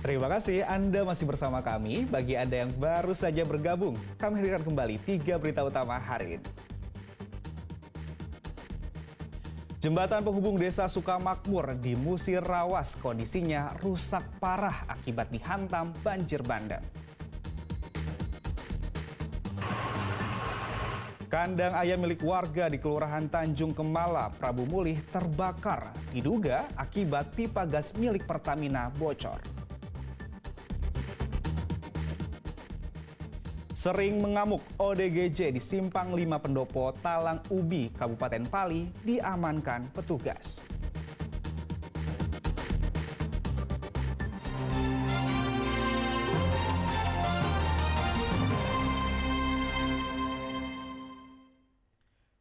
Terima kasih Anda masih bersama kami. Bagi Anda yang baru saja bergabung, kami hadirkan kembali 3 berita utama hari ini. Jembatan penghubung Desa Sukamakmur di Musirawas kondisinya rusak parah akibat dihantam banjir bandang. Kandang ayam milik warga di Kelurahan Tanjung Kemala, Prabu Mulih terbakar. Diduga akibat pipa gas milik Pertamina bocor. Sering mengamuk, ODGJ di Simpang 5 Pendopo, Talang Ubi, Kabupaten Pali diamankan petugas.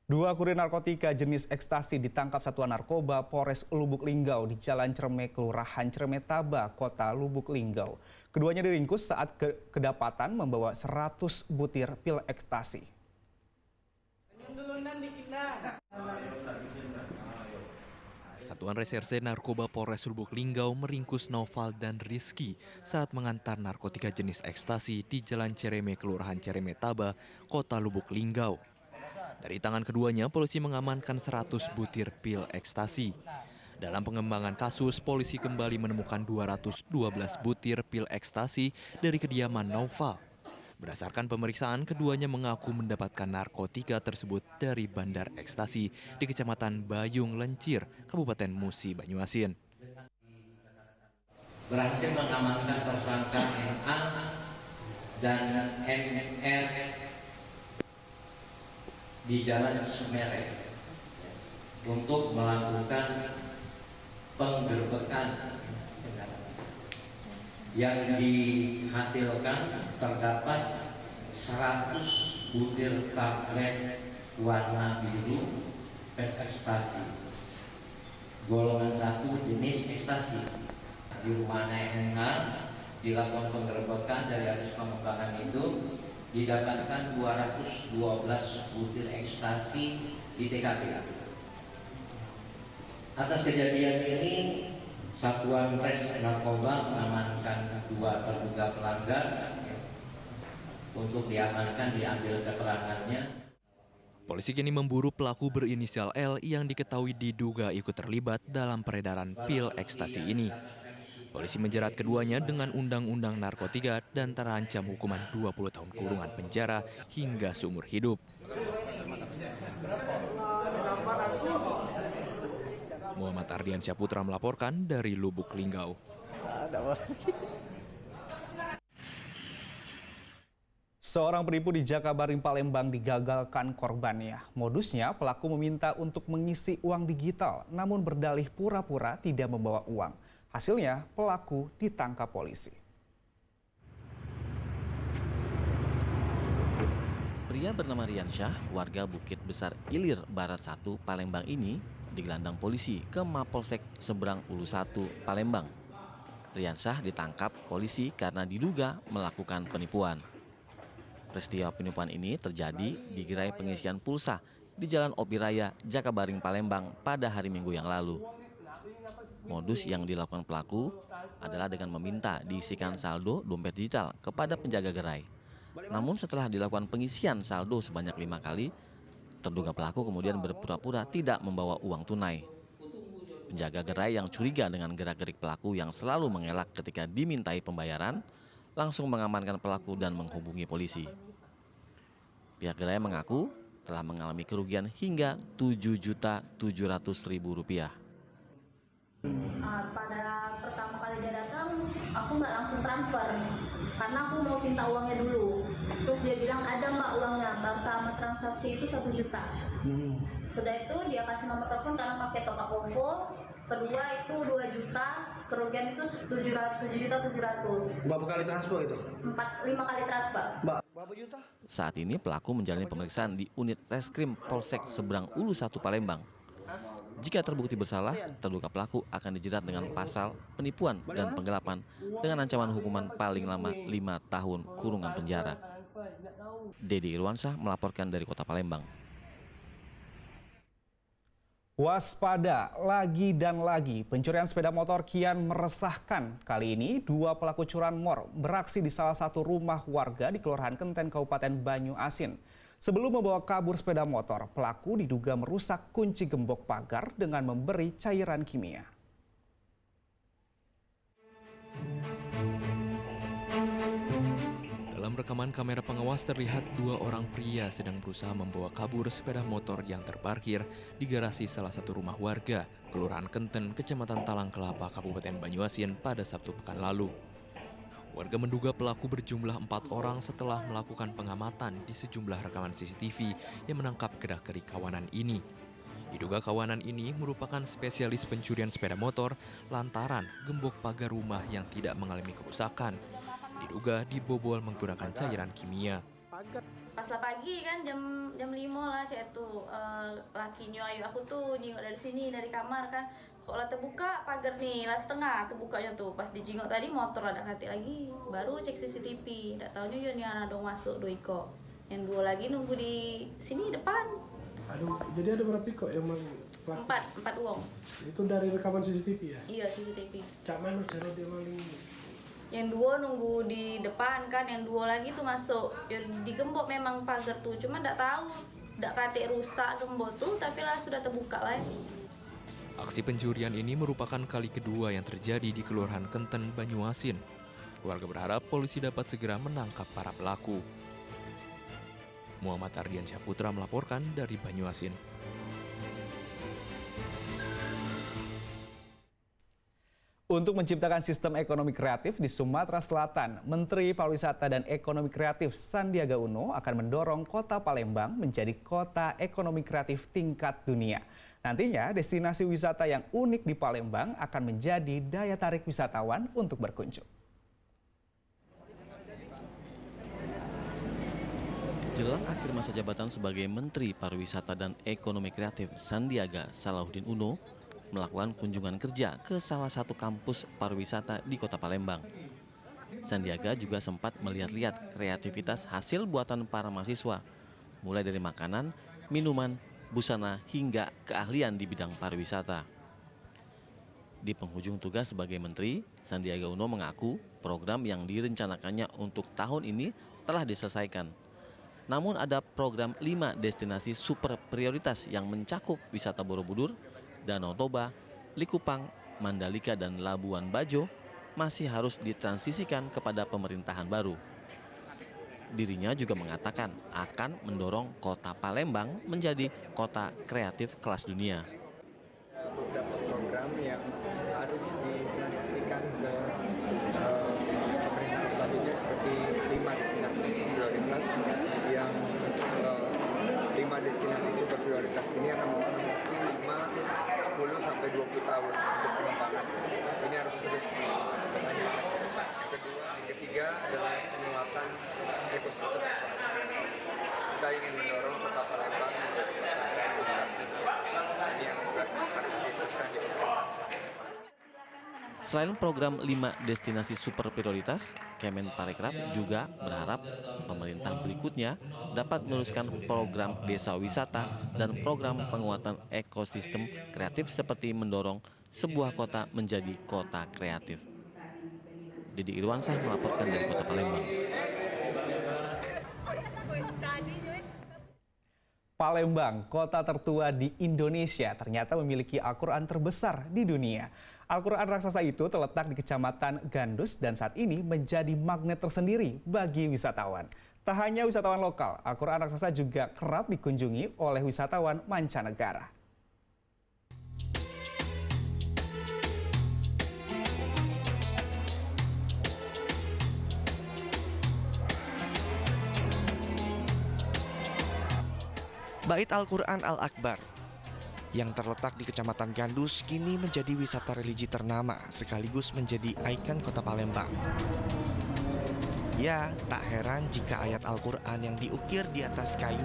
Dua kurir narkotika jenis ekstasi ditangkap Satuan Narkoba Polres Lubuk Linggau di Jalan Cerme, Kelurahan Cerme Taba, Kota Lubuk Linggau. Keduanya diringkus saat kedapatan membawa 100 butir pil ekstasi. Satuan Reserse Narkoba Polres Lubuk Linggau meringkus Noval dan Rizky saat mengantar narkotika jenis ekstasi di Jalan Cereme, Kelurahan Cerme Taba, Kota Lubuk Linggau. Dari tangan keduanya, polisi mengamankan 100 butir pil ekstasi. Dalam pengembangan kasus, polisi kembali menemukan 212 butir pil ekstasi dari kediaman Noval. Berdasarkan pemeriksaan, keduanya mengaku mendapatkan narkotika tersebut dari bandar ekstasi di Kecamatan Bayung Lencir, Kabupaten Musi Banyuasin. Berhasil mengamankan tersangka NA dan NR di Jalan Semere untuk melakukan penggerbekan. Yang dihasilkan terdapat 100 butir tablet warna biru pil ekstasi golongan 1 jenis ekstasi. Di rumah NH dilakukan penggerbekan. Dari hasil pengembangan itu didapatkan 212 butir ekstasi di TKP. Atas kejadian ini, Satuan Res Narkoba mengamankan 2 terduga pelanggar untuk diamankan, diambil keterangannya. Polisi kini memburu pelaku berinisial L yang diketahui diduga ikut terlibat dalam peredaran pil ekstasi ini. Polisi menjerat keduanya dengan Undang-Undang Narkotika dan terancam hukuman 20 tahun kurungan penjara hingga seumur hidup. Muhammad Ardiansyah Putra melaporkan dari Lubuk Linggau. Seorang penipu di Jakabaring, Palembang digagalkan korbannya. Modusnya, pelaku meminta untuk mengisi uang digital, namun berdalih pura-pura tidak membawa uang. Hasilnya, pelaku ditangkap polisi. Pria bernama Riansyah, warga Bukit Besar Ilir Barat 1, Palembang ini digelandang polisi ke Mapolsek Seberang Ulu 1, Palembang. Riansyah ditangkap polisi karena diduga melakukan penipuan. Peristiwa penipuan ini terjadi di gerai pengisian pulsa di Jalan Opi Raya, Jakabaring, Palembang pada hari Minggu yang lalu. Modus yang dilakukan pelaku adalah dengan meminta diisikan saldo dompet digital kepada penjaga gerai. Namun setelah dilakukan pengisian saldo sebanyak 5 kali, terduga pelaku kemudian berpura-pura tidak membawa uang tunai. Penjaga gerai yang curiga dengan gerak-gerik pelaku yang selalu mengelak ketika dimintai pembayaran, langsung mengamankan pelaku dan menghubungi polisi. Pihak gerai mengaku telah mengalami kerugian hingga Rp7.700.000. Pada pertama kali dia datang, aku nggak langsung transfer karena aku mau minta uangnya dulu. Terus dia bilang ada mbak uangnya, pertama transaksi itu 1 juta. Sudah itu dia kasih nomor telepon karena pakai top up OVO. Kedua itu 2 juta, kerugian itu 7.700.000. Berapa kali transfer itu? 5 kali transfer. Berapa juta? Saat ini pelaku menjalani pemeriksaan di unit Reskrim Polsek Seberang Ulu 1 Palembang. Jika terbukti bersalah, terduga pelaku akan dijerat dengan pasal penipuan dan penggelapan dengan ancaman hukuman paling lama 5 tahun kurungan penjara. Dedi Irwansyah melaporkan dari Kota Palembang. Waspada, lagi dan lagi pencurian sepeda motor kian meresahkan. Kali ini, dua pelaku curanmor beraksi di salah satu rumah warga di Kelurahan Kenten, Kabupaten Banyuasin. Sebelum membawa kabur sepeda motor, pelaku diduga merusak kunci gembok pagar dengan memberi cairan kimia. Dalam rekaman kamera pengawas terlihat dua orang pria sedang berusaha membawa kabur sepeda motor yang terparkir di garasi salah satu rumah warga, Kelurahan Kenten, Kecamatan Talang Kelapa, Kabupaten Banyuasin pada Sabtu pekan lalu. Warga menduga pelaku berjumlah 4 orang setelah melakukan pengamatan di sejumlah rekaman CCTV yang menangkap gerak-gerik kawanan ini. Diduga kawanan ini merupakan spesialis pencurian sepeda motor lantaran gembok pagar rumah yang tidak mengalami kerusakan diduga dibobol menggunakan cairan kimia. Pas lah pagi kan jam 5 lah cek tuh lakinya ayu aku tuh jingok dari sini dari kamar kan kok lah terbuka pagar nih lah setengah terbukanya tuh pas dijingok tadi motor ada kati lagi baru cek CCTV nggak tahu juga nih anak dong masuk doiko yang dua lagi nunggu di sini depan. Aduh, jadi ada berapa kok yang pelaku? Empat uang. Itu dari rekaman CCTV ya? Iya CCTV. Cak mana cara dia maling? Yang dua nunggu di depan kan, yang dua lagi tuh masuk. Ya digembok memang pagar tuh, cuma nggak tahu, nggak kate rusak gembok tuh, tapi lah sudah terbuka lah. Aksi pencurian ini merupakan kali kedua yang terjadi di Kelurahan Kenten, Banyuasin. Warga berharap polisi dapat segera menangkap para pelaku. Muhammad Ardiansyah Putra melaporkan dari Banyuasin. Untuk menciptakan sistem ekonomi kreatif di Sumatera Selatan, Menteri Pariwisata dan Ekonomi Kreatif Sandiaga Uno akan mendorong Kota Palembang menjadi kota ekonomi kreatif tingkat dunia. Nantinya, destinasi wisata yang unik di Palembang akan menjadi daya tarik wisatawan untuk berkunjung. Jelang akhir masa jabatan sebagai Menteri Pariwisata dan Ekonomi Kreatif, Sandiaga Salahuddin Uno melakukan kunjungan kerja ke salah satu kampus pariwisata di Kota Palembang. Sandiaga juga sempat melihat-lihat kreativitas hasil buatan para mahasiswa, mulai dari makanan, minuman, busana, hingga keahlian di bidang pariwisata. Di penghujung tugas sebagai menteri, Sandiaga Uno mengaku program yang direncanakannya untuk tahun ini telah diselesaikan. Namun ada program 5 destinasi super prioritas yang mencakup wisata Borobudur, Danau Toba, Likupang, Mandalika, dan Labuan Bajo masih harus ditransisikan kepada pemerintahan baru. Dirinya juga mengatakan akan mendorong Kota Palembang menjadi kota kreatif kelas dunia. Beberapa program yang harus ditransisikan ke pemerintahan selanjutnya seperti 5 destinasi prioritas yang 5 destinasi super prioritas ini akan memiliki 10 sampai 20 tahun untuk pengembangan. Ini harus terus dilanjutkan. Yang ketiga adalah penguatan ekosistem. Kita ingin mendorong Kota Palembang menjadi kota kreatif ini yang juga harus diteruskan di Selain program 5 destinasi super prioritas, Kemenparekraf juga berharap pemerintah berikutnya dapat meneruskan program desa wisata dan program penguatan ekosistem kreatif seperti mendorong sebuah kota menjadi kota kreatif. Didi Irwansyah melaporkan dari Kota Palembang. Palembang, kota tertua di Indonesia, ternyata memiliki Al-Quran terbesar di dunia. Al-Quran raksasa itu terletak di Kecamatan Gandus dan saat ini menjadi magnet tersendiri bagi wisatawan. Tak hanya wisatawan lokal, Al-Quran raksasa juga kerap dikunjungi oleh wisatawan mancanegara. Bait Al-Quran Al-Akbar yang terletak di Kecamatan Gandus kini menjadi wisata religi ternama sekaligus menjadi ikon Kota Palembang. Ya, tak heran jika ayat Al-Quran yang diukir di atas kayu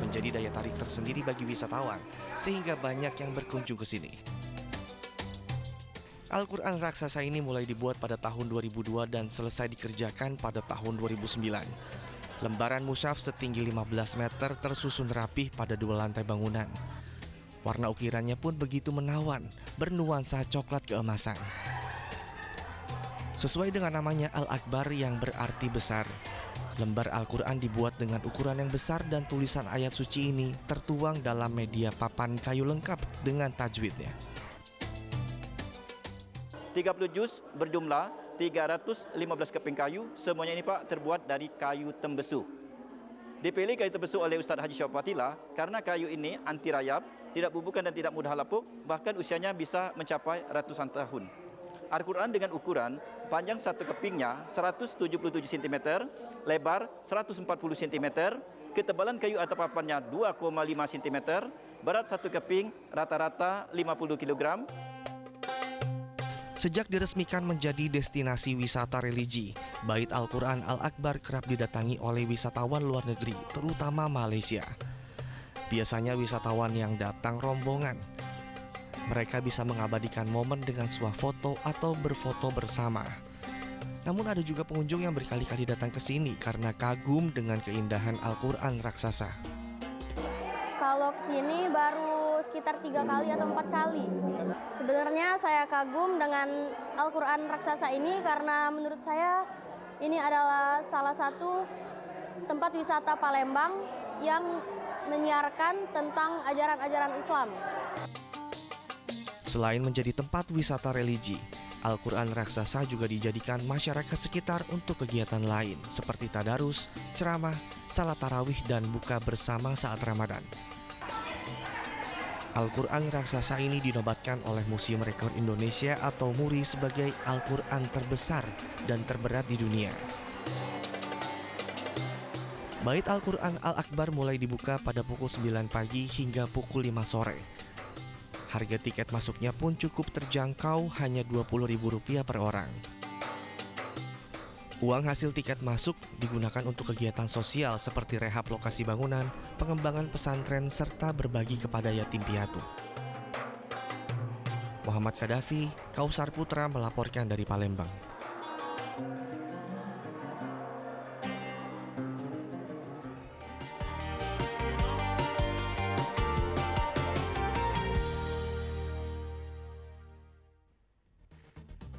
menjadi daya tarik tersendiri bagi wisatawan sehingga banyak yang berkunjung ke sini. Al-Quran raksasa ini mulai dibuat pada tahun 2002 dan selesai dikerjakan pada tahun 2009. Lembaran mushaf setinggi 15 meter tersusun rapih pada 2 lantai bangunan. Warna ukirannya pun begitu menawan, bernuansa coklat keemasan. Sesuai dengan namanya Al-Akbar yang berarti besar, lembar Al-Quran dibuat dengan ukuran yang besar dan tulisan ayat suci ini tertuang dalam media papan kayu lengkap dengan tajwidnya. 30 juz berjumlah 315 keping kayu, semuanya ini Pak terbuat dari kayu tembesu. Dipilih kayu tembesu oleh Ustaz Haji Syafaq Fatila karena kayu ini anti rayap, tidak bubukan dan tidak mudah lapuk, bahkan usianya bisa mencapai ratusan tahun. Al-Quran dengan ukuran panjang satu kepingnya 177 cm, lebar 140 cm, ketebalan kayu atau papannya 2,5 cm, berat satu keping rata-rata 50 kg. Sejak diresmikan menjadi destinasi wisata religi, Bait Al-Quran Al-Akbar kerap didatangi oleh wisatawan luar negeri, terutama Malaysia. Biasanya wisatawan yang datang rombongan. Mereka bisa mengabadikan momen dengan swafoto atau berfoto bersama. Namun ada juga pengunjung yang berkali-kali datang ke sini karena kagum dengan keindahan Al-Quran raksasa. Kalau kesini baru sekitar 3 kali atau 4 kali. Sebenarnya saya kagum dengan Al-Quran raksasa ini karena menurut saya ini adalah salah satu tempat wisata Palembang yang menyiarkan tentang ajaran-ajaran Islam. Selain menjadi tempat wisata religi, Al-Quran raksasa juga dijadikan masyarakat sekitar untuk kegiatan lain seperti tadarus, ceramah, salat tarawih, dan buka bersama saat Ramadan. Al-Quran raksasa ini dinobatkan oleh Museum Rekor Indonesia atau MURI sebagai Al-Quran terbesar dan terberat di dunia. Bait Al-Quran Al-Akbar mulai dibuka pada pukul 9 pagi hingga pukul 5 sore. Harga tiket masuknya pun cukup terjangkau, hanya Rp20.000 per orang. Uang hasil tiket masuk digunakan untuk kegiatan sosial seperti rehab lokasi bangunan, pengembangan pesantren, serta berbagi kepada yatim piatu. Muhammad Kadafi, Kausar Putra melaporkan dari Palembang.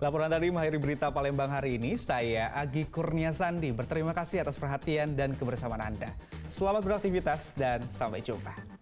Laporan tadi mengakhiri berita Palembang hari ini. Saya Agi Kurniasandi. Berterima kasih atas perhatian dan kebersamaan Anda. Selamat beraktivitas dan sampai jumpa.